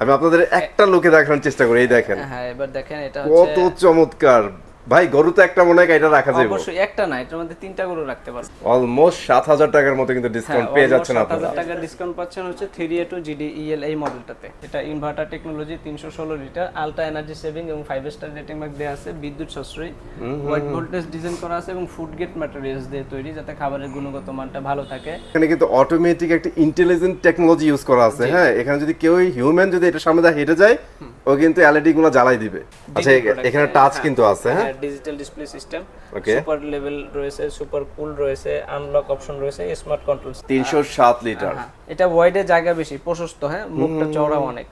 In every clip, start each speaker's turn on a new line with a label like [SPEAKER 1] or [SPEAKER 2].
[SPEAKER 1] আমি আপনাদের একটা লোকে দেখানোর চেষ্টা করি, এই দেখেন।
[SPEAKER 2] হ্যাঁ এবার দেখেন এটা হচ্ছে
[SPEAKER 1] কত চমৎকার ভাই। গরু তো একটা মনে হয় এটা রাখা যাবে,
[SPEAKER 2] অবশ্যই একটা না, এটার মধ্যে তিনটা গরু রাখতে পারবেন।
[SPEAKER 1] অলমোস্ট 7000 টাকার মতো কিন্তু ডিসকাউন্ট পেয়ে যাচ্ছেন আপনারা।
[SPEAKER 2] 7000 টাকা ডিসকাউন্ট পাচ্ছেন হচ্ছে 3A2 GDEL এই মডেলটাতে। এটা inverter technology, 316 litre, ultra energy saving এবং 5 স্টার রেটিং মার্ক দেয়া আছে, বিদ্যুৎ সাশ্রয়ী, হোয়াইট ভোল্টেজ ডিজাইন করা আছে এবং ফুড গ্রেড ম্যাটেরিয়ালস দিয়ে তৈরি, যাতে খাবারের গুণগত মানটা ভালো থাকে।
[SPEAKER 1] এখানে কিন্তু অটোমেটিক একটা ইন্টেলিজেন্ট টেকনোলজি ইউজ করা আছে। হ্যাঁ, এখানে যদি কেউ হিউম্যান যদি এটা সামনে দিয়ে হেঁটে যায়, ও কিন্তু এলইডি গুলো জ্বালাই দিবে। আচ্ছা, এখানে টাচ কিন্তু আছে। হ্যাঁ,
[SPEAKER 2] ডিজিটাল ডিসপ্লে সিস্টেম,
[SPEAKER 1] ওকে,
[SPEAKER 2] সুপার লেভেল রয়েছে, সুপার কুল রয়েছে, আনলক অপশন রয়েছে, স্মার্ট কন্ট্রোল।
[SPEAKER 1] 307 লিটার।
[SPEAKER 2] এটা ওয়াইডে জায়গা বেশি, প্রশস্ত, হ্যাঁ মুখটা চওড়া অনেক।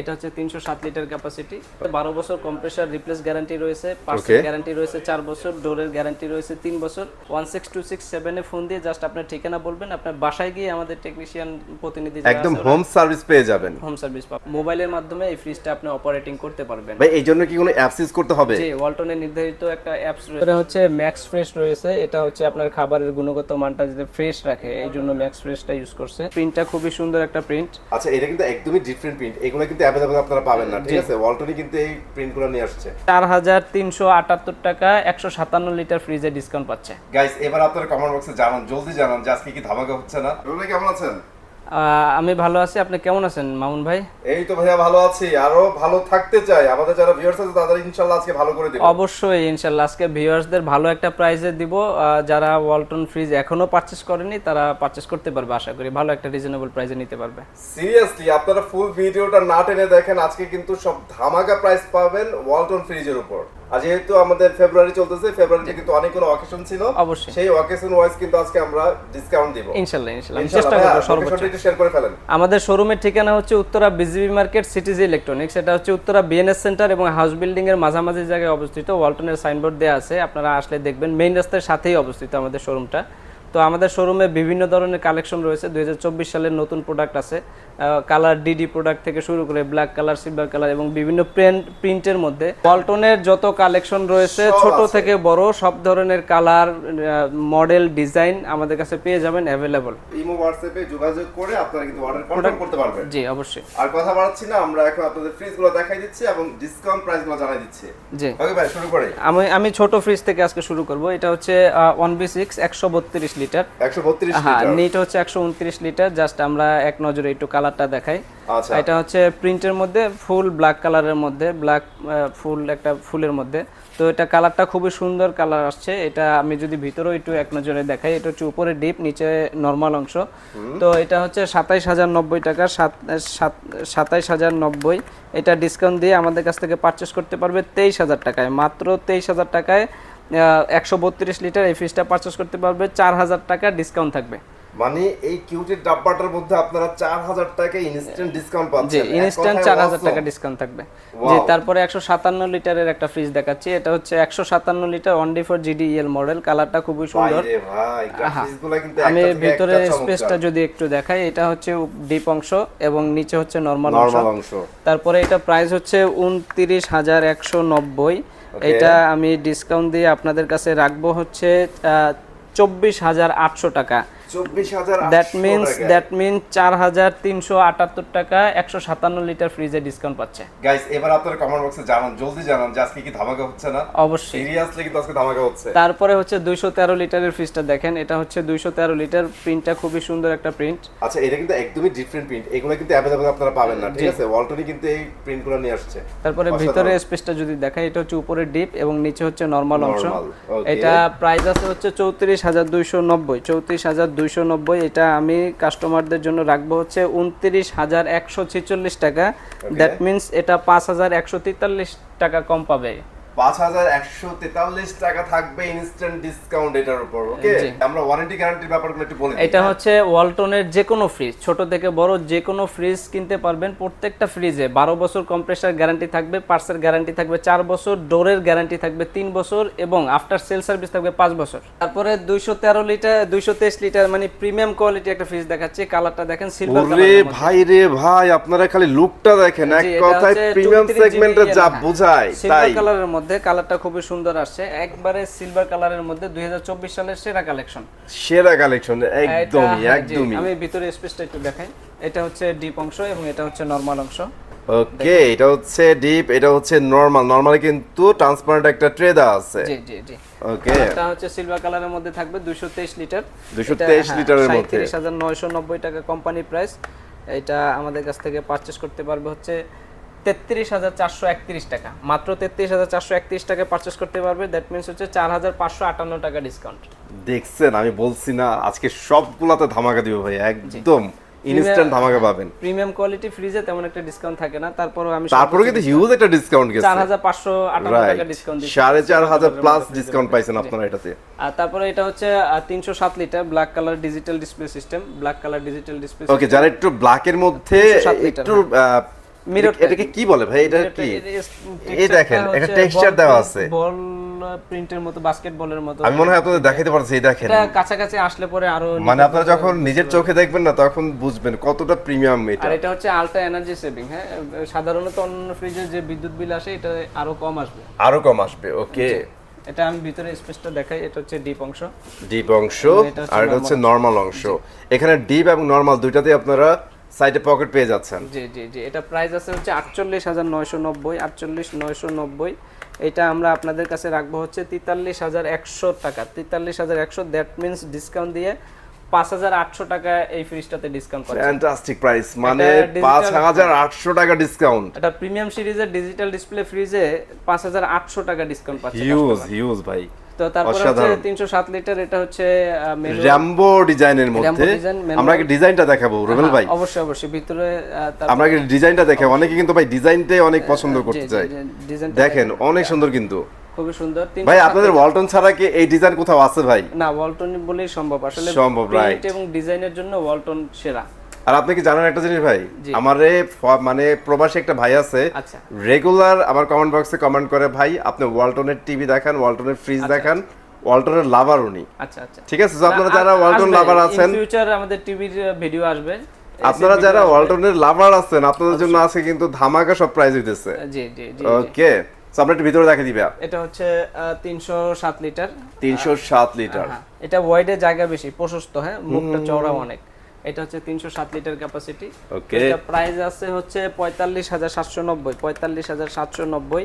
[SPEAKER 2] এটা হচ্ছে 307 লিটার ক্যাপাসিটি, 12 বছর কম্প্রেসার রিপ্লেস গ্যারান্টি রয়েছে, পার্সেল গ্যারান্টি রয়েছে 4 বছর, ডোরের গ্যারান্টি রয়েছে 3 বছর। 16267 এ ফোন দিয়ে জাস্ট আপনার ঠিকানা বলবেন, আপনার বাসায় গিয়ে আমাদের টেকনিশিয়ান প্রতিনিধি
[SPEAKER 1] একদম হোম সার্ভিস পেয়ে যাবেন।
[SPEAKER 2] হোম সার্ভিস পাবেন, মোবাইলের মাধ্যমে এই ফ্রিজটা আপনি অপারেটিং করতে পারবেন।
[SPEAKER 1] ভাই এই জন্য কি কোনো অ্যাপস ইউজ করতে হবে?
[SPEAKER 2] জি, ওয়ালটনের নির্ধারিত একটা অ্যাপস রয়েছে, এটা হচ্ছে ম্যাক্স ফ্রেশ রয়েছে। এটা হচ্ছে আপনার খাবারের গুণগত মানটা যাতে ফ্রেশ রাখে, এই জন্য ম্যাক্স ফ্রেশটা ইউজ করছে। প্রিন্টটা খুবই সুন্দর একটা প্রিন্ট।
[SPEAKER 1] আচ্ছা, এটা কিন্তু একদমই ডিফারেন্ট প্রিন্ট, এগুলো কিন্তু अवेलेबल আপনারা পাবেন না, ঠিক আছে? ওয়ালটনই কিন্তু এই প্রিন্টগুলো নিয়ে আসছে।
[SPEAKER 2] 4378 টাকা 157 লিটার ফ্রিজে ডিসকাউন্ট পাচ্ছে।
[SPEAKER 1] গাইস, এবার আপনারা কমেন্ট বক্সে জানান, জলদি জানান যে আজকে কি ধামাকা হচ্ছে না। রুনা কেমন আছেন?
[SPEAKER 2] আমি ভালো আছি, আপনি কেমন আছেন মামুন ভাই?
[SPEAKER 1] এই তো ভাইয়া ভালো আছি, আরো ভালো থাকতে চাই। আমাদের যারা ভিউয়ার্স আছে তাদের ইনশাআল্লাহ আজকে ভালো করে দেব।
[SPEAKER 2] অবশ্যই ইনশাআল্লাহ আজকে ভিউয়ার্সদের ভালো একটা প্রাইজে দিব। যারা ওয়ালটন ফ্রিজ এখনো পারচেজ করেনি তারা পারচেজ করতে পারবে, আশা করি ভালো একটা রিজনেবল প্রাইজে নিতে পারবে।
[SPEAKER 1] সিরিয়াসলি আপনারা ফুল ভিডিওটা না টেনে দেখেন, আজকে কিন্তু সব ধামাকা প্রাইস পাবেন ওয়ালটন ফ্রিজের উপর। আর যেহেতু আমাদের ফেব্রুয়ারি চলতেছে, ফেব্রুয়ারিতে কিন্তু অনেকগুলো অকেশন ছিল,
[SPEAKER 2] অবশ্যই
[SPEAKER 1] সেই অকেশন ওয়াইজ কিন্তু আজকে আমরা ডিসকাউন্ট দিব
[SPEAKER 2] ইনশাআল্লাহ। আমি চেষ্টা করব সর্বোচ্চ।
[SPEAKER 1] একটু শেয়ার করে ফেলেন।
[SPEAKER 2] আমাদের শোরুমের ঠিকানা হচ্ছে Uttara BGB market, CTG electronics. এটা হচ্ছে উত্তরা বিএনএস সেন্টার এবং হাউস বিল্ডিং এর মাঝামাঝি জায়গায় অবস্থিত। ওয়ালটনের সাইনবোর্ড দেওয়া আছে, আপনারা আসলে দেখবেন মেইন রাস্তার সাথেই অবস্থিত আমাদের শোরুমটা। তো আমাদের শোরুমে বিভিন্ন ধরনের কালেকশন রয়েছে, 2024 সালের নতুন প্রোডাক্ট আছে, কালার ডিডি প্রোডাক্ট থেকে শুরু করে ব্ল্যাক কালার, সিলভার কালার এবং বিভিন্ন প্রিন্টের মধ্যে ওয়ালটনের যত কালেকশন রয়েছে ছোট থেকে বড় সব ধরনের কালার, মডেল, ডিজাইন আমাদের কাছে পেয়ে যাবেন अवेलेबल।
[SPEAKER 1] ইমো হোয়াটসঅ্যাপে যোগাযোগ করে আপনারা কিন্তু অর্ডার কনফার্ম করতে পারবেন।
[SPEAKER 2] জি অবশ্যই।
[SPEAKER 1] আর কথা বাড়াচ্ছি না, আমরা এখন আপনাদের ফ্রিজগুলো দেখাই দিচ্ছি এবং ডিসকাউন্ট প্রাইসগুলো জানাই দিচ্ছি।
[SPEAKER 2] জি
[SPEAKER 1] ওকে ভাই, শুরু করি।
[SPEAKER 2] আমি ছোট ফ্রিজ থেকে আজকে শুরু করব। এটা হচ্ছে 1V6 132 লিটার।
[SPEAKER 1] 132
[SPEAKER 2] হ্যাঁ,
[SPEAKER 1] লিটার।
[SPEAKER 2] নিট হচ্ছে 129 লিটার। জাস্ট আমরা এক নজরে একটু কালারটা দেখাই।
[SPEAKER 1] আচ্ছা,
[SPEAKER 2] এটা হচ্ছে প্রিন্টের মধ্যে ফুল ব্ল্যাক কালারের মধ্যে, ব্ল্যাক ফুল একটা ফুলের মধ্যে। তো এটা কালারটা খুবই সুন্দর কালার আসছে। এটা আমি যদি ভিতরেও একটু এক নজরে দেখাই, এটা হচ্ছে উপরে ডিপ, নিচে নরমাল অংশ। তো এটা হচ্ছে 27090 টাকা, 27090। এটা ডিসকাউন্ট দিয়ে আমাদের কাছ থেকে পারচেস করতে পারবে 23000 টাকায়, মাত্র 23000 টাকায় 132 লিটার এই ফ্রিজটা পারচেস করতে পারবে। 4000 টাকা ডিসকাউন্ট থাকবে।
[SPEAKER 1] মানে এই কিউটের ডাব্বাটার মধ্যে আপনারা 4000 টাকা ইনস্ট্যান্ট ডিসকাউন্ট পাচ্ছেন।
[SPEAKER 2] জি, ইনস্ট্যান্ট 4000 টাকা ডিসকাউন্ট থাকবে। জি, তারপরে 157 লিটারের একটা ফ্রিজ দেখাচ্ছি। এটা হচ্ছে 157 লিটার 1D4 GDEL মডেল। কালারটা খুবই সুন্দর।
[SPEAKER 1] ভাই রে ভাই, ফ্রিজগুলো কিন্তু
[SPEAKER 2] আমি ভিতরে স্পেসটা যদি একটু দেখাই, এটা হচ্ছে ডিপ অংশ এবং নিচে হচ্ছে নরমাল অংশ। তারপরে এটা প্রাইস হচ্ছে 29190। এটা আমি ডিসকাউন্ট দিয়ে আপনাদের কাছে রাখবো হচ্ছে 24800 টাকা।
[SPEAKER 1] 24000।
[SPEAKER 2] দ্যাট মিন্স 4378 টাকা 157 লিটার ফ্রিজে ডিসকাউন্ট পাচ্ছে।
[SPEAKER 1] গাইস, এবার আপনারা কমেন্ট বক্সে জানান, জলদি জানান যে আজকে কি ধামাকা হচ্ছে না।
[SPEAKER 2] অবশ্যই,
[SPEAKER 1] সিরিয়াসলি কিন্তু আজকে ধামাকা হচ্ছে।
[SPEAKER 2] তারপরে হচ্ছে 213 লিটারের ফ্রিজটা দেখেন। এটা হচ্ছে 213 লিটার, প্রিন্টটা খুবই সুন্দর একটা প্রিন্ট।
[SPEAKER 1] আচ্ছা, এটা কিন্তু একদমই ডিফারেন্ট প্রিন্ট, এগুলো কিন্তু अवेलेबल আপনারা পাবেন না, ঠিক আছে? ওয়ালটনই কিন্তু এই প্রিন্টগুলো নিয়ে আসছে।
[SPEAKER 2] তারপরে ভিতরে স্পেসটা যদি দেখাই, এটা হচ্ছে উপরে ডিপ এবং নিচে হচ্ছে নরমাল অংশ। এটা প্রাইস আছে হচ্ছে 34290। 34290। এটা আমি কাস্টমারদের জন্য রাখবো হচ্ছে 29146 টাকা। দ্যাট মিন্স এটা 5143 টাকা কম পাবে।
[SPEAKER 1] 5143 টাকা থাকবে ইনস্ট্যান্ট ডিসকাউন্ট এটার উপর। ওকে, আমরা ওয়ারেন্টি গ্যারান্টির ব্যাপারগুলো একটু বলে দিই।
[SPEAKER 2] এটা হচ্ছে ওয়ালটনের যে কোনো ফ্রিজ, ছোট থেকে বড় যে কোনো ফ্রিজ কিনতে পারবেন। প্রত্যেকটা ফ্রিজে 12 বছর কম্প্রেসার গ্যারান্টি থাকবে, পার্টসের গ্যারান্টি থাকবে 4 বছর, ডোরের গ্যারান্টি থাকবে 3 বছর এবং আফটার সেল সার্ভিস থাকবে 5 বছর। তারপরে 213 লিটার 223 লিটার মানে প্রিমিয়াম কোয়ালিটি একটা ফ্রিজ দেখাচ্ছি। কালারটা দেখেন সিলভার কালার।
[SPEAKER 1] ওরে ভাই রে ভাই, আপনারা খালি লুকটা দেখেন, এক কথায় প্রিমিয়াম সেগমেন্টে যা বোঝায় তাই।
[SPEAKER 2] সিলভার কালারের মধ্যে কালারটা খুবই সুন্দর আসছে, একবারে সিলভার কালারের মধ্যে 2024 সালের সেরা কালেকশন।
[SPEAKER 1] একদমই।
[SPEAKER 2] আমি ভিতরে স্পেসটা একটু দেখাই। এটা হচ্ছে ডিপ অংশ এবং এটা হচ্ছে নরমাল অংশ।
[SPEAKER 1] ওকে, এটা হচ্ছে ডিপ, এটা হচ্ছে নরমাল। নরমালি কিন্তু ট্রান্সপারেন্ট একটা ট্রে দেওয়া আছে।
[SPEAKER 2] জি জি জি।
[SPEAKER 1] ওকে,
[SPEAKER 2] এটা হচ্ছে সিলভার কালারের মধ্যে থাকবে 223 লিটার।
[SPEAKER 1] 223 লিটারের মধ্যে
[SPEAKER 2] 37990 টাকা কোম্পানি প্রাইস। এটা আমাদের কাছ থেকে পারচেজ করতে পারবে হচ্ছে 33431 টাকা, মাত্র 33431 টাকায় পারচেজ করতে পারবে। দ্যাট মিন্স হচ্ছে 4558 টাকা ডিসকাউন্ট।
[SPEAKER 1] দেখছেন, আমি বলছি না আজকে সবগুলাতে ধামাকা দিব ভাই, একদম ইনস্ট্যান্ট ধামাকা পাবেন।
[SPEAKER 2] প্রিমিয়াম কোয়ালিটি ফ্রিজে তেমন একটা ডিসকাউন্ট থাকে না, তারপরও আমি
[SPEAKER 1] তারপরে কিন্তু হিউজ একটা ডিসকাউন্ট গেছে,
[SPEAKER 2] 4558 টাকা ডিসকাউন্ট দিচ্ছি,
[SPEAKER 1] 4500 প্লাস ডিসকাউন্ট পাইছেন আপনারা এটাতে।
[SPEAKER 2] আর তারপরে এটা হচ্ছে 307 litre black colour digital display system, black colour digital display.
[SPEAKER 1] Okay, যারা একটু ব্ল্যাক এর মধ্যে একটু মিরর, এটাকে কি বলে ভাই, এটা কি? এই দেখেন একটা টেক্সচার দেওয়া আছে,
[SPEAKER 2] বল প্রিন্টের মতো, বাস্কেটবলের মতো।
[SPEAKER 1] আমি মনে হয় আপনাদের দেখাইতে পারছি। এই দেখেন,
[SPEAKER 2] এটা কাছাকাছি আসলে পরে আরো
[SPEAKER 1] মানে আপনারা যখন নিজের চোখে দেখবেন না তখন বুঝবেন কতটা প্রিমিয়াম এটা।
[SPEAKER 2] আর এটা হচ্ছে আলট্রা এনার্জি সেভিং। হ্যাঁ, সাধারণত অন্য ফ্রিজে যে বিদ্যুৎ বিল আসে এটা আরো কম আসবে,
[SPEAKER 1] আরো কম আসবে। ওকে,
[SPEAKER 2] এটা আমি ভিতরে স্পেসটা দেখাই। এটা হচ্ছে ডিপ অংশ,
[SPEAKER 1] ডিপ অংশ, আর এটা হচ্ছে নরমাল অংশ। এখানে ডিপ এবং নরমাল দুইটাতেই আপনারা সাইডে পকেট পেয়ে যাচ্ছেন।
[SPEAKER 2] জি জি জি। এটা প্রাইস আছে হচ্ছে 48990, 48990। এটা আমরা আপনাদের কাছে রাখবো হচ্ছে 43100 টাকা, 43100। দ্যাট মিন্স ডিসকাউন্ট দিয়ে 5800 টাকা এই ফ্রিজটাতে ডিসকাউন্ট পাচ্ছেন।
[SPEAKER 1] ফ্যান্টাস্টিক প্রাইস, মানে 5800 টাকা ডিসকাউন্ট।
[SPEAKER 2] এটা প্রিমিয়াম সিরিজের ডিজিটাল ডিসপ্লে ফ্রিজে 5800 টাকা ডিসকাউন্ট পাচ্ছেন।
[SPEAKER 1] হিউজ ভাই।
[SPEAKER 2] তো তারপরে হচ্ছে 307 লিটার, এটা হচ্ছে
[SPEAKER 1] র্যাম্বো ডিজাইনের মধ্যে। আমরা কি ডিজাইনটা দেখাবো রুবেল ভাই?
[SPEAKER 2] অবশ্যই অবশ্যই, ভিতরে
[SPEAKER 1] আমরা কি ডিজাইনটা দেখাবো? অনেকে কিন্তু ভাই ডিজাইনটাই অনেক পছন্দ করতে চায়। দেখেন অনেক সুন্দর, কিন্তু
[SPEAKER 2] খুবই সুন্দর।
[SPEAKER 1] ভাই আপনাদের ওয়ালটন ছাড়া কি এই ডিজাইন কোথাও আছে ভাই?
[SPEAKER 2] না, ওয়ালটন বলেই সম্ভব আসলে,
[SPEAKER 1] সম্ভব, রাইট।
[SPEAKER 2] এবং ডিজাইনের জন্য ওয়ালটন সেরা।
[SPEAKER 1] আর আপনি কি জানেন একটা জিনিস ভাই, আমারে মানে প্রবাসী একটা ভাই আছে,
[SPEAKER 2] আচ্ছা,
[SPEAKER 1] রেগুলার আমার কমেন্ট বক্সে কমেন্ট করে, ভাই আপনি ওয়ালটনের টিভি দেখান, ওয়ালটনের ফ্রিজ দেখান, ওয়ালটনের লাভার উনি।
[SPEAKER 2] আচ্ছা আচ্ছা,
[SPEAKER 1] ঠিক আছে। তো আপনারা যারা ওয়ালটন লাভার আছেন,
[SPEAKER 2] ফিউচার আমাদের টিভির ভিডিও আসবে,
[SPEAKER 1] আপনারা যারা ওয়ালটনের লাভার আছেন আপনাদের জন্য আছে কিন্তু ধামাকা সব প্রাইস হইতেছে।
[SPEAKER 2] জি জি জি।
[SPEAKER 1] ওকে, সো আমরা একটু ভিতরে দেখাই দিবা।
[SPEAKER 2] এটা হচ্ছে 307 লিটার,
[SPEAKER 1] 307 লিটার।
[SPEAKER 2] এটা ওয়াইডে জায়গা বেশি, প্রশস্ত। হ্যাঁ, মুখটা চওড়া অনেক। এটা হচ্ছে 307 লিটার ক্যাপাসিটি।
[SPEAKER 1] ওকে,
[SPEAKER 2] এটা প্রাইস আছে হচ্ছে 45790, 45790।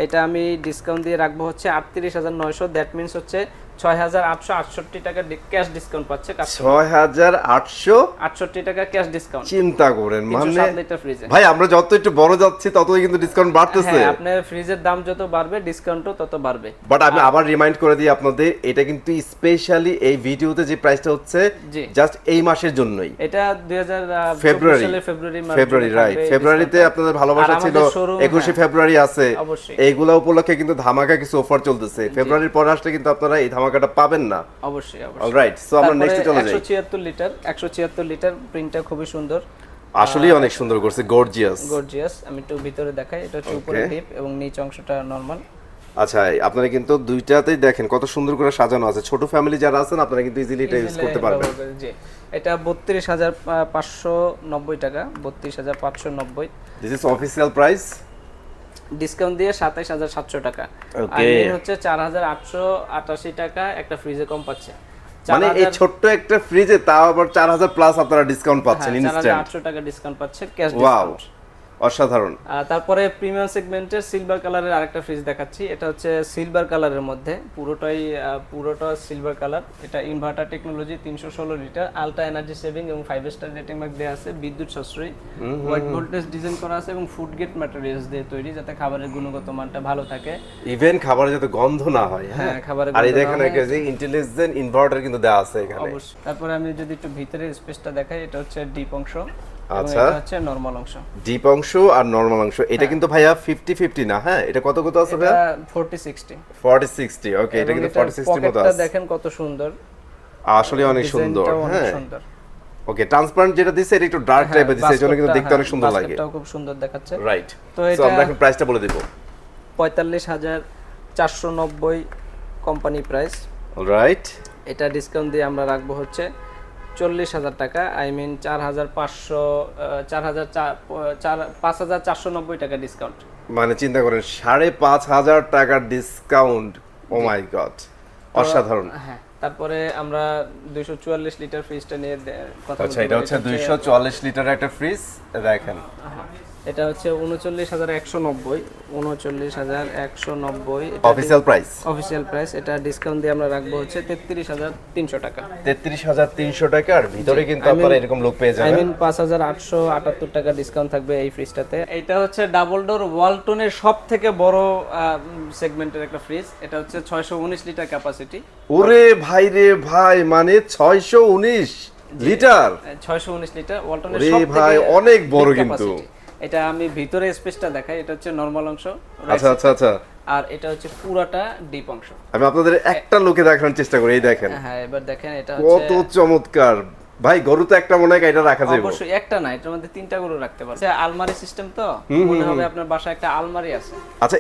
[SPEAKER 2] এটা আমি ডিসকাউন্ট দিয়ে রাখবো হচ্ছে 38900। দ্যাট মিন্স হচ্ছে 6868 টাকা ক্যাশ ডিসকাউন্ট পাচ্ছে।
[SPEAKER 1] 6868
[SPEAKER 2] টাকা ক্যাশ ডিসকাউন্ট।
[SPEAKER 1] চিন্তা করেন, মানে
[SPEAKER 2] 307 লিটার ফ্রিজে।
[SPEAKER 1] ভাই আমরা যত একটু বড় যাচ্ছি ততই কিন্তু ডিসকাউন্ট বাড়তেছে।
[SPEAKER 2] হ্যাঁ, আপনার ফ্রিজের দাম যত বাড়বে ডিসকাউন্টও তত বাড়বে।
[SPEAKER 1] বাট আমি আবার রিমাইন্ড করে দিই আপনাদের, এটা কিন্তু স্পেশালি এই ভিডিওতে যে প্রাইসটা হচ্ছে জাস্ট এই মাসের জন্যই।
[SPEAKER 2] এটা 2024 সালের
[SPEAKER 1] ফেব্রুয়ারি রাইট। ফেব্রুয়ারিতে আপনাদের ভালোবাসা ছিল, 21 ফেব্রুয়ারি আছে, এইগুলা উপলক্ষে কিন্তু ধামাকা কিছু অফার চলতেছে। ফেব্রুয়ারির পর আসলে কিন্তু আপনারা এই ধামাকাটা পাবেন না।
[SPEAKER 2] অবশ্যই অবশ্যই।
[SPEAKER 1] অলরাইট, সো আমরা নেক্সটে চলে যাই।
[SPEAKER 2] 176 লিটার প্রিন্টটা খুবই সুন্দর,
[SPEAKER 1] আসলেই অনেক সুন্দর করছে, গর্জিয়াস।
[SPEAKER 2] আমি একটু ভিতরে দেখাই। এটা হচ্ছে উপরে ডিপ এবং নিচ অংশটা নরমাল।
[SPEAKER 1] আচ্ছা, আপনারা কিন্তু দুইটাতেই দেখেন কত সুন্দর করে সাজানো আছে। ছোট ফ্যামিলি যারা আছেন আপনারা কিন্তু ইজিলি এটা ইউজ করতে পারবেন।
[SPEAKER 2] জি, এটা 32590 টাকা, 32590।
[SPEAKER 1] This is official price.
[SPEAKER 2] Discount দিয়ে 27700 টাকা।
[SPEAKER 1] ওকে,
[SPEAKER 2] আর হচ্ছে 4888 টাকা একটা ফ্রিজে কম পাচ্ছে।
[SPEAKER 1] মানে এই ছোট্ট একটা ফ্রিজে তাও আবার 4000 প্লাস আপনারা ডিসকাউন্ট পাচ্ছেন ইনস্ট্যান্ট।
[SPEAKER 2] 4800 টাকা ডিসকাউন্ট পাচ্ছে, ক্যাশ
[SPEAKER 1] ডিসকাউন্ট। অসাধারণ।
[SPEAKER 2] তারপরে প্রিমিয়াম সেগমেন্টের সিলভার কালারের আরেকটা ফ্রিজ দেখাচ্ছি। এটা হচ্ছে সিলভার কালারের মধ্যে, পুরোটা সিলভার কালার। এটা inverter technology, 316 litre, ultra energy saving এবং 5 স্টার রেটিং মার্ক দেয়া আছে, বিদ্যুৎ সাশ্রয়ী, হোয়াইট ভোল্টেজ ডিজাইন করা আছে এবং ফুড গ্রেড ম্যাটেরিয়ালস দিয়ে তৈরি, যাতে খাবারের গুণগত মানটা ভালো থাকে,
[SPEAKER 1] ইভেন খাবারে যাতে গন্ধ না হয়।
[SPEAKER 2] হ্যাঁ, খাবারের
[SPEAKER 1] আর এই দেখেন একটা যে ইন্টেলিজেন্ট ইনভার্টার কিন্তু দেয়া আছে এখানে।
[SPEAKER 2] অবশ্যই। তারপরে আমি যদি একটু ভিতরে স্পেসটা দেখাই, এটা হচ্ছে ডিপ অংশ,
[SPEAKER 1] আচ্ছা,
[SPEAKER 2] এটা হচ্ছে নরমাল অংশ।
[SPEAKER 1] ডিপ অংশ আর নরমাল অংশ, এটা কিন্তু ভাইয়া 50-50 না? হ্যাঁ, এটা কত কত আছে ভাইয়া?
[SPEAKER 2] 40-60।
[SPEAKER 1] 40-60। ওকে, এটা কিন্তু 40-60 মতো আছে।
[SPEAKER 2] দেখেন কত সুন্দর,
[SPEAKER 1] আসলে অনেক সুন্দর। হ্যাঁ, ওকে, ট্রান্সপারেন্ট যেটা দিছে এটা একটু ডার্ক টাইপের দিছে, এজন্য কিন্তু দেখতে অনেক সুন্দর লাগে।
[SPEAKER 2] এটাও খুব সুন্দর দেখাচ্ছে,
[SPEAKER 1] রাইট।
[SPEAKER 2] তো
[SPEAKER 1] সো আমরা এখন প্রাইসটা বলে দেব।
[SPEAKER 2] 45490 কোম্পানি প্রাইস।
[SPEAKER 1] অলরাইট,
[SPEAKER 2] এটা ডিসকাউন্ট দিয়ে আমরা রাখবো হচ্ছে 40000 টাকা, আই মিন 5490 টাকা ডিসকাউন্ট।
[SPEAKER 1] মানে চিন্তা করেন 5500 টাকার ডিসকাউন্ট। ও মাই গড, অসাধারণ।
[SPEAKER 2] হ্যাঁ, তারপরে আমরা 244 লিটার ফ্রিজটা নিয়ে কথা বলতে।
[SPEAKER 1] আচ্ছা, এটা হচ্ছে 244 লিটারের একটা ফ্রিজ, দেখেন।
[SPEAKER 2] এটা হচ্ছে 39,190, 39,190
[SPEAKER 1] অফিশিয়াল প্রাইস।
[SPEAKER 2] Official price. এটা ডিসকাউন্ট দিয়ে আমরা রাখবো হচ্ছে 33,300 টাকা।
[SPEAKER 1] 33,300 টাকা, আর ভিতরে কিন্তু আপনারা এরকম লুক পেয়ে যাবেন।
[SPEAKER 2] 5,878 টাকা ডিসকাউন্ট থাকবে এই ফ্রিজটাতে। এটা হচ্ছে ডাবল ডোর ওয়ালটনের সবথেকে বড় সেগমেন্টের একটা ফ্রিজ। এটা হচ্ছে 619 লিটার ক্যাপাসিটি।
[SPEAKER 1] ওরে ভাই রে ভাই, মানে 619 লিটার,
[SPEAKER 2] 619 লিটার ওয়ালটনের
[SPEAKER 1] ওরে
[SPEAKER 2] সবথেকে
[SPEAKER 1] ভাই অনেক বড়
[SPEAKER 2] big
[SPEAKER 1] কিন্তু।
[SPEAKER 2] capacity। এটা আমি ভিতরে স্পেসটা দেখাই, এটা হচ্ছে নরমাল অংশ,
[SPEAKER 1] আচ্ছা আচ্ছা আচ্ছা,
[SPEAKER 2] আর এটা হচ্ছে পুরাটা ডিপ অংশ।
[SPEAKER 1] আমি আপনাদের একটা লোকে দেখানোর চেষ্টা করি, এই দেখেন
[SPEAKER 2] হ্যাঁ এবার দেখেন, এটা
[SPEAKER 1] কত চমৎকার ভাই। গরু তো একটা মনে হয় এটা রাখা যাবে,
[SPEAKER 2] অবশ্যই একটা না, এটার মধ্যে তিনটা গরু রাখতে পারবে। আলমারি সিস্টেম, তো মনে হবে আপনার বাসায় একটা আলমারি আছে।
[SPEAKER 1] আচ্ছা,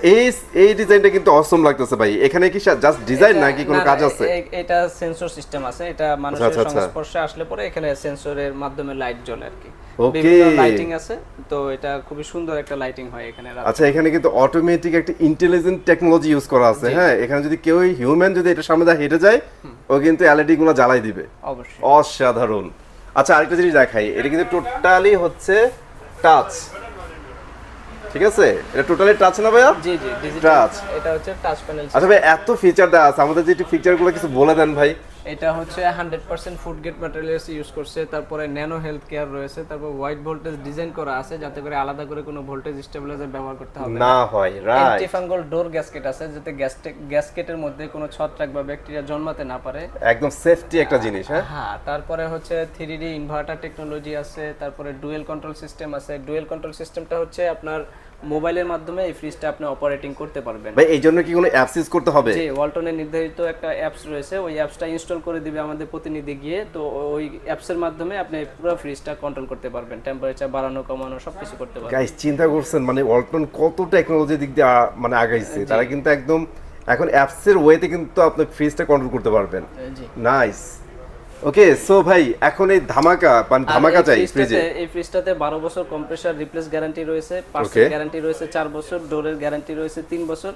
[SPEAKER 1] এই ডিজাইনটা কিন্তু অসম লাগতেছে ভাই। এখানে কি জাস্ট ডিজাইন নাকি কোনো কাজ আছে?
[SPEAKER 2] এটা সেন্সর সিস্টেম আছে, এটা মানুষের সংস্পর্শে আসলে পরে এখানে সেন্সরের মাধ্যমে লাইট জ্বলে আর কি। বিভিন্ন লাইটিং আছে, তো এটা খুবই সুন্দর একটা লাইটিং হয় এখানে।
[SPEAKER 1] আচ্ছা, এখানে কিন্তু অটোমেটিক একটা ইন্টেলিজেন্ট টেকনোলজি ইউজ করা আছে। হ্যাঁ, এখানে যদি কেউ হিউম্যান যদি এটা সামনে হেঁটে যায়, ও কিন্তু এলইডি গুলো জ্বালাই দিবে।
[SPEAKER 2] অবশ্যই
[SPEAKER 1] অসাধারণ। আচ্ছা, আরেকটা জিনিস দেখাই, এটা কিন্তু টোটালি হচ্ছে টাচ, ঠিক আছে? এটা টোটালি টাচ না ভাইয়া?
[SPEAKER 2] জি জি, ডিজিটাল
[SPEAKER 1] টাচ।
[SPEAKER 2] এটা হচ্ছে টাচ প্যানেল।
[SPEAKER 1] আচ্ছা ভাই, এত ফিচার দেওয়া আছে, আমাদের যে ফিচারগুলো কিছু বলে দেন ভাই।
[SPEAKER 2] এটা হচ্ছে 100% ফুড গ্রেড ম্যাটেরিয়ালস ইউজ করছে, তারপরে ন্যানো হেলথ কেয়ার রয়েছে, তারপর হোয়াইট ভোল্টেজ ডিজাইন করা আছে যাতে করে আলাদা করে কোনো ভোল্টেজ স্টেবিলাইজার ব্যবহার করতে হবে
[SPEAKER 1] না হয়। Right.
[SPEAKER 2] Anti fungal door gasket আছে যাতে গ্যাসকেটের মধ্যে কোনো ছত্রাক বা ব্যাকটেরিয়া জন্মাতে না পারে।
[SPEAKER 1] একদম সেফটি একটা জিনিস। হ্যাঁ
[SPEAKER 2] হ্যাঁ, তারপরে হচ্ছে 3D ইনভার্টার টেকনোলজি আছে, তারপরে ডুয়েল কন্ট্রোল সিস্টেম আছে। ডুয়েল কন্ট্রোল সিস্টেমটা হচ্ছে আপনার মোবাইলের মাধ্যমে এই ফ্রিজটা আপনি অপারেটিং করতে পারবেন।
[SPEAKER 1] ভাই, এই জন্য কি কোনো অ্যাপস ইউজ করতে হবে?
[SPEAKER 2] জি, ওয়ালটনের নির্ধারিত একটা অ্যাপস রয়েছে, ওই অ্যাপসটা ইনস্টল করে দিবে আমাদের প্রতিনিধি গিয়ে। তো ওই অ্যাপসের মাধ্যমে আপনি পুরো ফ্রিজটা কন্ট্রোল করতে পারবেন, টেম্পারেচার বাড়ানো কমানো সবকিছু করতে পারবেন।
[SPEAKER 1] গাইস, চিন্তা করছেন মানে ওয়ালটন কত টেকনোলজি দিক দিয়ে মানে আগাইছে। তারা কিন্তু একদম এখন অ্যাপসের ওয়েতে কিন্তু আপনি ফ্রিজটা কন্ট্রোল করতে পারবেন।
[SPEAKER 2] জি,
[SPEAKER 1] নাইস। ওকে, সো ভাই এখন এই ধামাকা চাই ফ্রিজে।
[SPEAKER 2] এই ফ্রিজটাতে 12 বছর কম্প্রেসার রিপ্লেস গ্যারান্টি রয়েছে, পার্টস গ্যারান্টি রয়েছে 4 বছর, ডোরের গ্যারান্টি রয়েছে 3 বছর,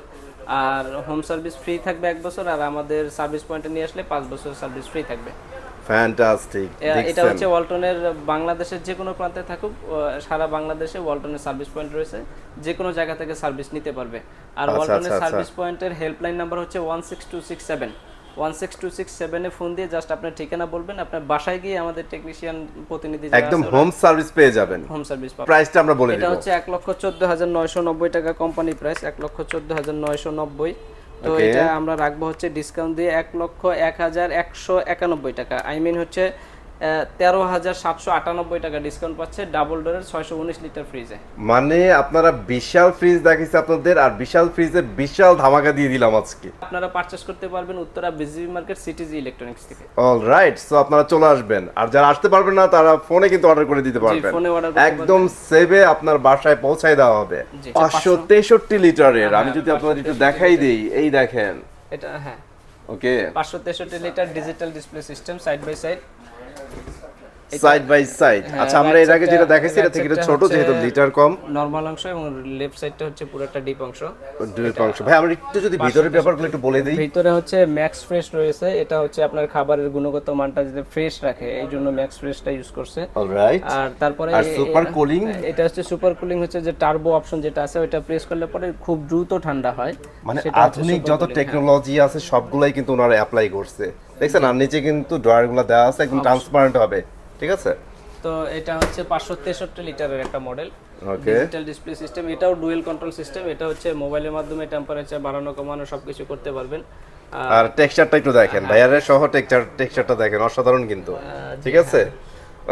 [SPEAKER 2] আর হোম সার্ভিস ফ্রি থাকবে 1 বছর, আর আমাদের সার্ভিস পয়েন্টে নিয়ে আসলে 5 বছর সার্ভিস ফ্রি থাকবে।
[SPEAKER 1] ফ্যান্টাস্টিক।
[SPEAKER 2] এটা হচ্ছে ওয়ালটনের বাংলাদেশের যে কোনো প্রান্তে থাকুক, সারা বাংলাদেশে ওয়ালটনের সার্ভিস পয়েন্ট রয়েছে, যে কোনো জায়গা থেকে সার্ভিস নিতে পারবে। আর ওয়ালটনের সার্ভিস পয়েন্টের হেল্পলাইন নাম্বার হচ্ছে 16267। 16267 এ ফোন দিয়ে জাস্ট আপনার ঠিকানা বলবেন, আপনার বাসায় গিয়ে আমাদের টেকনিশিয়ান প্রতিনিধি
[SPEAKER 1] একদম হোম সার্ভিস পেয়ে যাবেন।
[SPEAKER 2] হোম সার্ভিস পাবেন।
[SPEAKER 1] প্রাইসটা আমরা বলে দিব।
[SPEAKER 2] এটা হচ্ছে 1,14,990 টাকা কোম্পানি প্রাইস, 1,14,990। তো এটা আমরা রাখবো হচ্ছে ডিসকাউন্ট দিয়ে 1,01,191 টাকা। আই মিন হচ্ছে 13,798 টাকা ডিসকাউন্ট পাচ্ছে ডাবল ডোরের 619 লিটার ফ্রিজে।
[SPEAKER 1] মানে আপনারা বিশাল ফ্রিজ দেখাইছে আপনাদের, আর বিশাল ফ্রিজে বিশাল ধামাকা দিয়ে দিলাম আজকে।
[SPEAKER 2] আপনারা পারচেজ করতে পারবেন Uttara BGB market CTG electronics থেকে।
[SPEAKER 1] অলরাইট, সো আপনারা চলে আসবেন, আর যারা আসতে পারবেন না তারা ফোনে কিন্তু অর্ডার করে দিতে পারবেন।
[SPEAKER 2] ফোনে অর্ডার করতে
[SPEAKER 1] একদম সেভে আপনার বাসায় পৌঁছায় দেওয়া হবে। 563 লিটারের। আমি যদি আপনাদের একটু দেখাই দেই, এই দেখেন
[SPEAKER 2] এটা। হ্যাঁ,
[SPEAKER 1] okay,
[SPEAKER 2] 563 litre digital display system, side by side.
[SPEAKER 1] আচ্ছা, আমরা এর আগে যেটা দেখাইছি এটা থেকে ছোট, যেহেতু লিটার কম।
[SPEAKER 2] নরমাল অংশ এবং লেফট সাইডটা হচ্ছে পুরোটা ডিপ অংশ।
[SPEAKER 1] ভাই, আমরা একটু যদি ভিতরের ব্যাপারগুলো একটু বলে দেই।
[SPEAKER 2] ভিতরে হচ্ছে ম্যাক্স ফ্রেশ রয়েছে, এটা হচ্ছে আপনার খাবারের গুণগত মানটা যাতে ফ্রেশ রাখে এই জন্য ম্যাক্স ফ্রেশটা ইউজ করছে।
[SPEAKER 1] অলরাইট।
[SPEAKER 2] আর তারপরে
[SPEAKER 1] সুপার কুলিং,
[SPEAKER 2] এটা হচ্ছে সুপার কুলিং, হচ্ছে যে টার্বো অপশন যেটা আছে ওটা প্রেস করলে পরে খুব দ্রুত ঠান্ডা হয়।
[SPEAKER 1] মানে আধুনিক যত টেকনোলজি আছে সবগুলাই কিন্তু ওনারা অ্যাপ্লাই করছে। দেখছেন, আর নিচে কিন্তু ড্রয়ারগুলো দেওয়া আছে, একদম ট্রান্সপারেন্ট হবে। ঠিক আছে,
[SPEAKER 2] তো এটা হচ্ছে 563 লিটারের একটা মডেল,
[SPEAKER 1] ওকে।
[SPEAKER 2] ডিজিটাল ডিসপ্লে সিস্টেম, এটাও ডুয়েল কন্ট্রোল সিস্টেম। এটা হচ্ছে মোবাইলের মাধ্যমে টেম্পারেচার বাড়ানো কমানো সবকিছু করতে পারবেন।
[SPEAKER 1] আর টেক্সচারটা একটু দেখেন ভাইয়ারে, সহ টেক্সচারটা দেখেন, অসাধারণ কিন্তু। ঠিক আছে,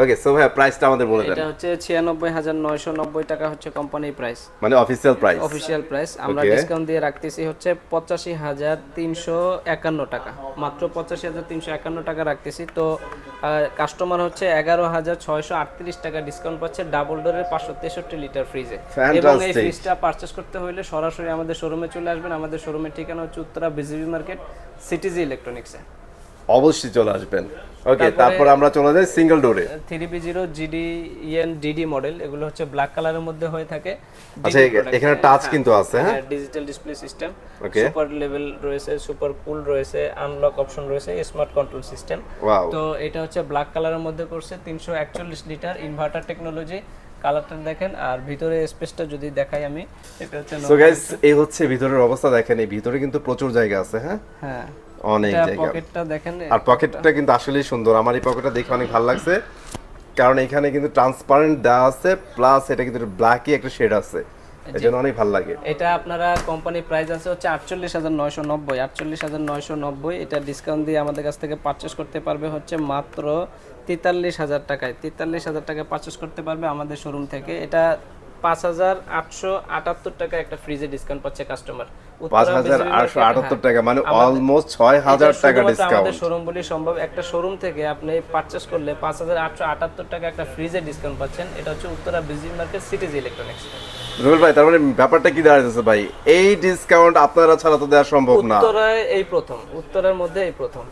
[SPEAKER 1] ওকে। সো ভাই, প্রাইসটা আমাদের বলে দেন।
[SPEAKER 2] এটা হচ্ছে 96,990 টাকা হচ্ছে কোম্পানির প্রাইস,
[SPEAKER 1] মানে অফিশিয়াল প্রাইস।
[SPEAKER 2] আমরা ডিসকাউন্ট দিয়ে রাখতেছি হচ্ছে 85,351 টাকা, মাত্র 85,351 টাকা রাখতেছি। তো কাস্টমার হচ্ছে 11,638 টাকা ডিসকাউন্ট পাচ্ছে ডাবল ডোরের 563 লিটার ফ্রিজে। এবং এই ফ্রিজটা পারচেজ করতে হলে সরাসরি আমাদের শোরুমে চলে আসবেন। আমাদের শোরুমের ঠিকানা হচ্ছে উত্তরা বিজিবি মার্কেট সিটিজি ইলেকট্রনিক্সে।
[SPEAKER 1] অবশ্যই চলে আসবেন। ওকে, তারপর আমরা চলে যাই সিঙ্গেল ডোরে।
[SPEAKER 2] 3B0 GDEN DD মডেল, এগুলো হচ্ছে ব্ল্যাক কালারের মধ্যে হয়ে থাকে।
[SPEAKER 1] আচ্ছা, এখানে টাচ কিন্তু আছে। হ্যাঁ,
[SPEAKER 2] digital display system, super level রয়েছে, সুপার কুল রয়েছে, আনলক অপশন রয়েছে, স্মার্ট কন্ট্রোল সিস্টেম। তো এটা হচ্ছে ব্ল্যাক কালারের মধ্যে করছে, 341 লিটার ইনভার্টার টেকনোলজি, কালারটা দেখেন, আর ভিতরে স্পেসটা যদি দেখাই আমি, এটা হচ্ছে
[SPEAKER 1] সো গাইস এই হচ্ছে ভিতরের অবস্থা দেখেন, এই ভিতরে কিন্তু প্রচুর জায়গা আছে। হ্যাঁ
[SPEAKER 2] হ্যাঁ,
[SPEAKER 1] অনেক
[SPEAKER 2] এটা
[SPEAKER 1] জায়গা।
[SPEAKER 2] পকেটটা দেখেন,
[SPEAKER 1] আর পকেটটা কিন্তু আসলেই সুন্দর, আমার এই পকেটটা দেখে অনেক ভালো লাগছে, কারণ এখানে কিন্তু ট্রান্সপারেন্ট দেওয়া আছে, প্লাস এটা কিন্তু ব্ল্যাকই একটা শেড আছে, এজন্য অনেক ভালো লাগে।
[SPEAKER 2] এটা আপনারা কোম্পানি প্রাইস আছে হচ্ছে 48,990, 48,990। এটা ডিসকাউন্ট দিয়ে আমাদের কাছ থেকে পারচেজ করতে পারবে হচ্ছে মাত্র 43,000 টাকায়। 43,000 টাকায় পারচেজ করতে পারবে আমাদের শোরুম থেকে। এটা 5,878 টাকা একটা ফ্রিজে ডিসকাউন্ট পাচ্ছে কাস্টমার।
[SPEAKER 1] 5,878 টাকা, মানে অলমোস্ট 6,000 টাকা ডিসকাউন্ট।
[SPEAKER 2] আমাদের শোরুম বলি সম্ভব, একটা শোরুম থেকে আপনি পারচেজ করলে 5,878 টাকা একটা ফ্রিজে ডিসকাউন্ট পাচ্ছেন। এটা হচ্ছে Uttara Bijli market CTG electronics.
[SPEAKER 1] Rubel ভাই, তার মানে ব্যাপারটা কি দাঁড়াচ্ছে ভাই, এই ডিসকাউন্ট আপনারা ছাড়া তো দেওয়া সম্ভব না।
[SPEAKER 2] উত্তরায় এই প্রথম, উত্তরার মধ্যে এই প্রথম।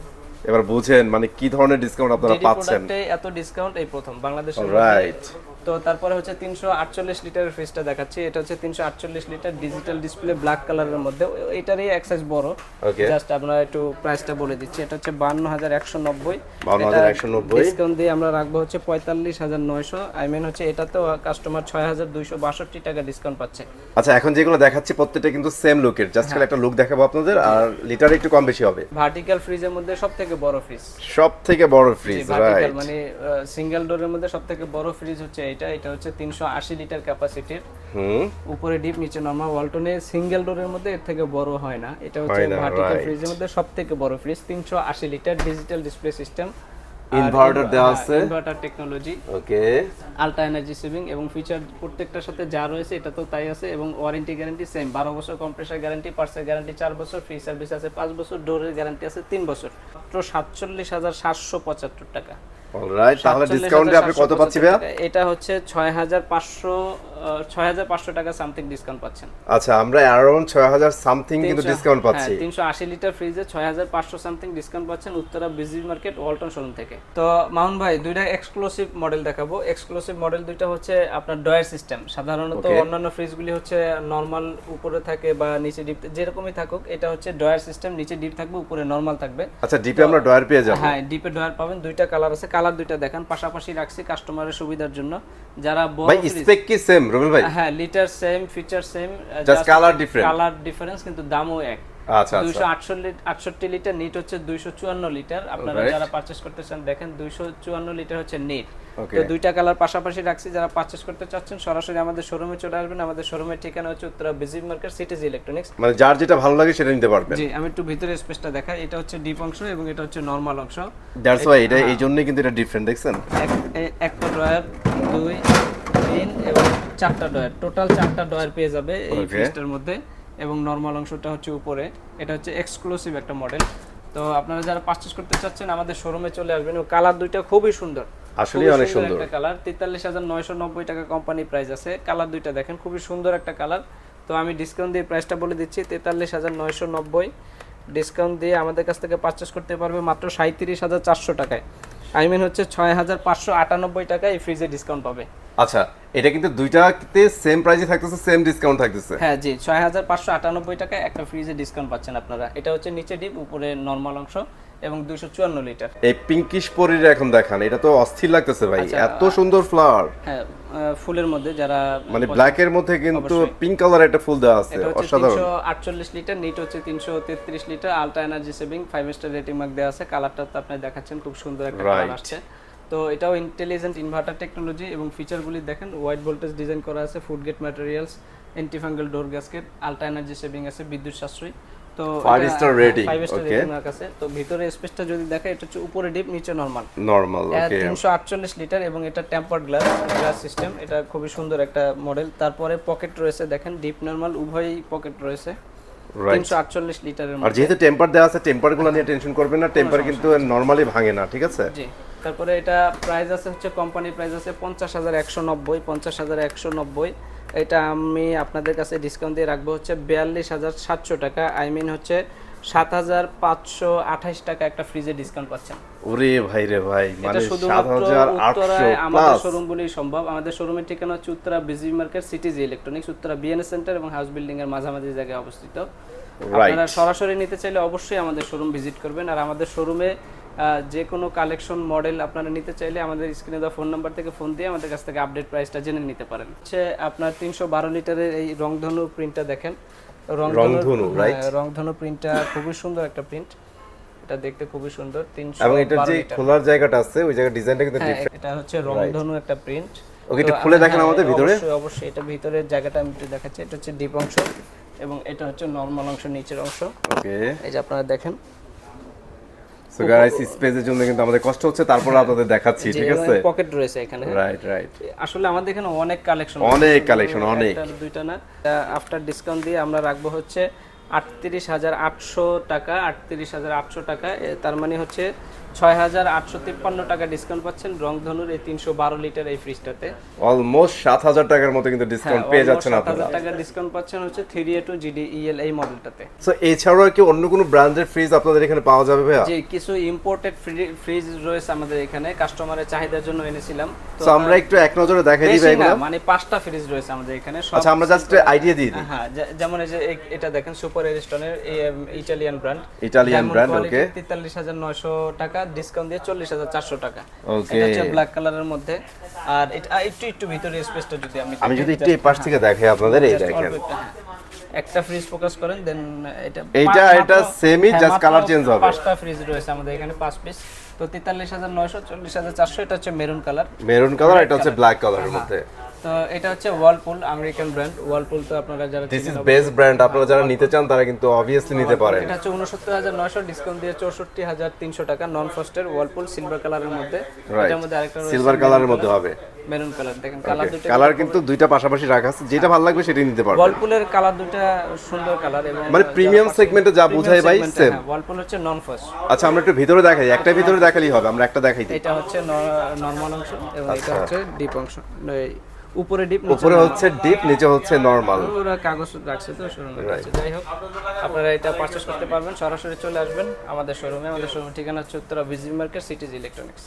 [SPEAKER 1] এবার বুঝেন মানে কি ধরনের ডিসকাউন্ট আপনারা পাচ্ছেন।
[SPEAKER 2] এত ডিসকাউন্ট এই প্রথম বাংলাদেশে।
[SPEAKER 1] রাইট।
[SPEAKER 2] তো তারপরে হচ্ছে 348 লিটারের ফ্রিজটা দেখাচ্ছি। এটা হচ্ছে 348 লিটার ডিজিটাল ডিসপ্লে ব্ল্যাক কালারের মধ্যে, এটারই এক সাইজ বড়। জাস্ট আপনারা একটু প্রাইসটা বলে দিচ্ছি, এটা হচ্ছে 52,190।
[SPEAKER 1] 52,190
[SPEAKER 2] ডিসকাউন্ট দিয়ে আমরা রাখবো হচ্ছে 45,900। আই মিন হচ্ছে এটাতেও কাস্টমার 6,262 টাকা ডিসকাউন্ট পাচ্ছে।
[SPEAKER 1] আচ্ছা, এখন যেগুলো দেখাচ্ছি প্রত্যেকটা কিন্তু সেম লুকের, জাস্ট খালি একটা লুক দেখাবো আপনাদের, আর লিটার একটু কম বেশি হবে।
[SPEAKER 2] ভার্টিক্যাল ফ্রিজের মধ্যে সবথেকে বড় ফ্রিজ,
[SPEAKER 1] সবথেকে বড় ফ্রিজ, রাইট।
[SPEAKER 2] মানে সিঙ্গেল ডোরের মধ্যে সবথেকে বড় ফ্রিজ হচ্ছে এটা হচ্ছে 380 লিটার ক্যাপাসিটির। উপরে ডিপ নিচে নরমাল। ওয়ালটনে সিঙ্গেল ডোরের মধ্যে এর থেকে বড় হয় না। এটা হচ্ছে ভার্টিক্যাল ফ্রিজের মধ্যে সবথেকে বড় fridge, 380 litre digital display system,
[SPEAKER 1] inverter দেওয়া আছে,
[SPEAKER 2] ইনভার্টার টেকনোলজি,
[SPEAKER 1] ওকে,
[SPEAKER 2] আলট্রা এনার্জি সেভিং, এবং ফিচার প্রত্যেকটার সাথে যা রয়েছে এটা তো তাই আছে। এবং ওয়ারেন্টি গ্যারান্টি সেম, 12 বছর কম্প্রেসার গ্যারান্টি, পার্টসের গ্যারান্টি 4 বছর, ফ্রি সার্ভিস আছে 5 বছর, ডোরের গ্যারান্টি আছে 3 বছর। মাত্র 47,775 টাকা।
[SPEAKER 1] অলরাইট, তাহলে ডিসকাউন্টে আপনি কত পাচ্ছেন ভাই?
[SPEAKER 2] এটা হচ্ছে 6,500 টাকা সামথিং ডিসকাউন্ট পাচ্ছেন।
[SPEAKER 1] আচ্ছা, আমরা अराउंड 6,000 সামথিং কিন্তু ডিসকাউন্ট পাচ্ছি।
[SPEAKER 2] 380 লিটার ফ্রিজে 6,500 সামথিং ডিসকাউন্ট পাচ্ছেন উত্তরা বিজলি মার্কেট ওয়ালটন শোরুম থেকে। তো মাউন্ট ভাই, দুইটা এক্সক্লুসিভ মডেল দেখাবো। এক্সক্লুসিভ মডেল দুইটা হচ্ছে আপনার ডয়ার সিস্টেম। সাধারণত অন্যান্য ফ্রিজগুলি হচ্ছে নরমাল উপরে থাকে বা নিচে ডিপ, যেরকমই থাকুক, এটা হচ্ছে ডয়ার সিস্টেম, নিচে ডিপ থাকবে, উপরে নরমাল থাকবে।
[SPEAKER 1] আচ্ছা, ডিপে আমরা ডয়ার পেয়ে যাব?
[SPEAKER 2] হ্যাঁ, ডিপে ডয়ার পাবেন। দুইটা কালার আছে, কালার দুইটা দেখেন, পাশাপাশি রাখছি কাস্টমারের সুবিধার জন্য। যারা বড়
[SPEAKER 1] ভাই স্পেক কি সেম রুবেল ভাই?
[SPEAKER 2] হ্যাঁ, litre same, feature same,
[SPEAKER 1] just colour different.
[SPEAKER 2] Colour difference, কিন্তু দামও এক।
[SPEAKER 1] আচ্ছা,
[SPEAKER 2] 268 লিটার, নিট হচ্ছে 254 লিটার। আপনারা যারা পারচেজ করতে চান দেখেন 254 লিটার হচ্ছে নিট। তো দুইটা কালার পাশাপাশি রাখছি। যারা পারচেজ করতে চাচ্ছেন সরাসরি আমাদের শোরুমে চলে আসবেন। আমাদের শোরুমের ঠিকানা হচ্ছে Uttara Bijli market CTG electronics.
[SPEAKER 1] মানে যার যেটা ভালো লাগে সেটা নিতে পারবেন।
[SPEAKER 2] জি, আমি একটু ভিতরে স্পেসটা দেখাই। এটা হচ্ছে ডিপ অংশ এবং এটা হচ্ছে নরমাল অংশ।
[SPEAKER 1] দ্যাটস ওয়াই এটা এই জন্যই কিন্তু এটা ডিফারেন্ট, দেখছেন?
[SPEAKER 2] একটা ড্রয়ার, 2, 3 এবং 4টা ড্রয়ার, টোটাল 4টা ড্রয়ার পেয়ে যাবে এই ফ্রিজটার মধ্যে। এবং নরমাল অংশটা হচ্ছে উপরে। এটা হচ্ছে এক্সক্লুসিভ একটা মডেল। তো আপনারা যারা পারচেজ করতে চাচ্ছেন আমাদের শোরুমে চলে আসবেন। ও কালার দুইটা খুবই সুন্দর,
[SPEAKER 1] আসলে অনেক সুন্দর
[SPEAKER 2] একটা কালার। 43,990 টাকা কোম্পানি প্রাইস আছে। কালার দুইটা দেখেন, খুবই সুন্দর একটা কালার। তো আমি ডিসকাউন্ট দিয়ে প্রাইসটা বলে দিচ্ছি, 43,990। ডিসকাউন্ট দিয়ে আমাদের কাছ থেকে পারচেজ করতে পারবে মাত্র 37,400 টাকায়। আই মিন হচ্ছে 6,598 টাকা এই ফ্রিজে ডিসকাউন্ট পাবে।
[SPEAKER 1] আচ্ছা, এটা কিন্তু দুইটাতে সেম প্রাইসে থাকতেছে, সেম ডিসকাউন্ট থাকতেছে।
[SPEAKER 2] হ্যাঁ জি, 6,598 টাকায় একটা ফ্রিজে ডিসকাউন্ট পাচ্ছেন আপনারা। এটা হচ্ছে নিচে ডিপ, উপরে নরমাল অংশ এবং 254 লিটার।
[SPEAKER 1] এই পিঙ্কিশ পরির এখন দেখান, এটা তো অস্থির লাগতেছে ভাই, এত সুন্দর ফ্লাওয়ার।
[SPEAKER 2] হ্যাঁ, ফুলের মধ্যে যারা
[SPEAKER 1] মানে ব্ল্যাক এর মধ্যে কিন্তু পিঙ্ক কালার একটা ফুল দেওয়া আছে, অসাধারণ।
[SPEAKER 2] 348 লিটার, নিট হচ্ছে 333 litre, ultra energy saving, 5 star rating mark দেওয়া আছে। কালারটা তো আপনি দেখাচ্ছেন, খুব সুন্দর একটা কালার আসছে। তো এটাও ইন্টেলিজেন্ট ইনভার্টার টেকনোলজি এবং ফিচারগুলি দেখেন। ওয়াইড ভোল্টেজ ডিজাইন করা আছে, food grade materials, anti fungal door gasket, ultra energy saving আছে, বিদ্যুৎ সাশ্রয়ী। তো
[SPEAKER 1] 5 স্টার রেটিং,
[SPEAKER 2] 5 স্টার রেটিং আছে। তো ভিতরে স্পেসটা যদি দেখেন, এটা হচ্ছে উপরে ডিপ, নিচে নরমাল। ওকে, 348 লিটার এবং এটা টেম্পারড গ্লাস সিস্টেম। এটা খুবই সুন্দর একটা মডেল। তারপরে পকেট রয়েছে দেখেন, ডিপ নরমাল উভয়ই পকেট রয়েছে। 348 লিটারের মধ্যে।
[SPEAKER 1] আর যেহেতু টেম্পার দেওয়া আছে, টেম্পারগুলো নিয়ে টেনশন করবেন না, টেম্পার কিন্তু নরমালি ভাঙে না, ঠিক আছে? জি।
[SPEAKER 2] তারপরে এটা প্রাইস আছে হচ্ছে কোম্পানি প্রাইস আছে 50,190, 50,190। এটা আমি আপনাদের কাছে ডিসকাউন্ট দিয়ে রাখবো হচ্ছে 42,700 টাকা। আই মিন হচ্ছে 7,528 টাকা একটা ফ্রিজে ডিসকাউন্ট পাচ্ছেন।
[SPEAKER 1] ওরে ভাই রে ভাই, মানে
[SPEAKER 2] 7,800 আমাদের শোরুম বলেই সম্ভব। আমাদের শোরুমের ঠিকানা হচ্ছে Uttara Bijli market CTG electronics, Uttara BNS centre এবং হাউস বিল্ডিং এর মাঝামাঝি জায়গায় অবস্থিত। আপনারা সরাসরি নিতে চাইলে অবশ্যই আমাদের শোরুম ভিজিট করবেন। আর আমাদের শোরুমে যে কোনো কালেকশন মডেল আপনারা নিতে চাইলে আমাদের স্ক্রিনে দেওয়া ফোন নাম্বার থেকে ফোন দিয়ে আমাদের কাছ থেকে আপডেট প্রাইসটা জেনে নিতে পারেন। হচ্ছে আপনার 312 লিটারের এই রংধনু প্রিন্টটা দেখেন, রংধনু প্রিন্টটা খুবই সুন্দর একটা প্রিন্ট, এটা দেখতে খুবই সুন্দর। 312
[SPEAKER 1] এবং এটা যে খোলার জায়গাটা আছে ওই জায়গার ডিজাইনটা কিন্তু ডিফারেন্ট।
[SPEAKER 2] এটা হচ্ছে রংধনু একটা প্রিন্ট।
[SPEAKER 1] ওকে, একটু খুলে দেখেন আমাদের ভিতরে।
[SPEAKER 2] অবশ্যই এটা ভিতরের জায়গাটা আমি একটু দেখাচ্ছি। এটা হচ্ছে ডিপ অংশ এবং এটা হচ্ছে নরমাল অংশ, নিচের অংশ।
[SPEAKER 1] ওকে,
[SPEAKER 2] এই যে আপনারা দেখেন।
[SPEAKER 1] সো গাইস, স্পেসের জন্য কিন্তু আমাদের কষ্ট হচ্ছে, তারপর আপনাদের দেখাচ্ছি, ঠিক আছে?
[SPEAKER 2] পকেট রয়েছে এখানে।
[SPEAKER 1] রাইট।
[SPEAKER 2] আসলে আমাদের এখানে অনেক কালেকশন,
[SPEAKER 1] অনেক।
[SPEAKER 2] একটা দুইটা না, আফটার ডিসকাউন্ট দিয়ে আমরা রাখবো হচ্ছে 38,800 টাকা, 38,800 টাকা। তার মানে হচ্ছে 6,853 টাকা ডিসকাউন্ট পাচ্ছেন রংধনুর এই 312 লিটার এই ফ্রিজটাতে।
[SPEAKER 1] অলমোস্ট 7,000 টাকার মতো কিন্তু ডিসকাউন্ট পেয়ে যাচ্ছেন আপনারা।
[SPEAKER 2] 7,000 টাকা ডিসকাউন্ট পাচ্ছেন হচ্ছে 3A2 GDEL এই মডেলটাতে।
[SPEAKER 1] সো এছাড়াও কি অন্য কোনো ব্র্যান্ডের ফ্রিজ আপনাদের এখানে পাওয়া যাবে ভাইয়া?
[SPEAKER 2] জি, কিছু ইম্পোর্টেড ফ্রিজ রয়েছে আমাদের এখানে, কাস্টমারের চাহিদার জন্য এনেছিলাম।
[SPEAKER 1] সো আমরা একটু এক নজরে দেখাই দিই ভাই এগুলো।
[SPEAKER 2] মানে 5টা ফ্রিজ রয়েছে আমাদের এখানে।
[SPEAKER 1] আচ্ছা, আমরা জাস্ট আইডিয়া দিয়ে দিই।
[SPEAKER 2] হ্যাঁ, যেমন এই যে এটা দেখেন, সুপার এরিস্টনের ইটালিয়ান ব্র্যান্ড, ওকে, 43,900 টাকা ডিসকাউন্ট দিয়ে 40,400 টাকা।
[SPEAKER 1] ওকে,
[SPEAKER 2] এটা হচ্ছে ব্ল্যাক কালারের মধ্যে। আর এটা একটু ভিতরে স্পেসটা যদি
[SPEAKER 1] আমি যদি একটু এই পাশ থেকে দেখাই আপনাদের, এই দেখেন
[SPEAKER 2] একটা ফ্রিজ ফোকাস করেন, দেন
[SPEAKER 1] এটা সেমই, জাস্ট কালার চেঞ্জ হবে।
[SPEAKER 2] 5টা ফ্রিজ রয়েছে আমাদের এখানে, 5 পিস। তো 43,900, 40,400। এটা হচ্ছে মেরুন কালার,
[SPEAKER 1] এটা হচ্ছে ব্ল্যাক কালারের মধ্যে।
[SPEAKER 2] তো এটা হচ্ছে ওয়ালপুল, আমেরিকান ব্র্যান্ড। ওয়ালপুল তো আপনারা যারা
[SPEAKER 1] দিস ইজ বেস্ট ব্র্যান্ড, আপনারা যারা নিতে চান তারা কিন্তু অবভিয়াসলি নিতে পারেন।
[SPEAKER 2] এটা হচ্ছে 69,900 ডিসকাউন্ট দিয়ে 64,300 টাকা, নন ফ্রস্টের ওয়ালপুল সিলভার কালারের মধ্যে। এটার মধ্যে আরেকটা
[SPEAKER 1] সিলভার কালারের মধ্যে হবে,
[SPEAKER 2] মেরুন কালার। দেখেন
[SPEAKER 1] কালার কিন্তু দুইটা পাশাপাশি রাখা আছে, যেটা ভালো লাগবে সেটাই নিতে পারবেন।
[SPEAKER 2] ওয়ালপুলের কালার দুটো সুন্দর কালার, এবং
[SPEAKER 1] মানে প্রিমিয়াম সেগমেন্টে যা বোঝায় ভাই সেম।
[SPEAKER 2] ওয়ালপুল হচ্ছে নন ফ্রস্ট।
[SPEAKER 1] আচ্ছা, আমরা একটু ভিতরে দেখাই, একটা ভিতরে দেখালেই হবে, আমরা একটা দেখাই দিই।
[SPEAKER 2] এটা হচ্ছে নরমাল অংশ এবং এটা হচ্ছে ডিপ অংশ। উপরে ডিপ,
[SPEAKER 1] উপরে হচ্ছে ডিপ, নিচে হচ্ছে নরমাল।
[SPEAKER 2] ওরা কাগজ রাখছে তো শোরুমে রাখছে। যাই হোক, আপনারা এটা পারচেজ করতে পারবেন, সরাসরি চলে আসবেন আমাদের শোরুমে। আমাদের শোরুমের ঠিকানা হচ্ছে Uttara BGB market, CTG electronics.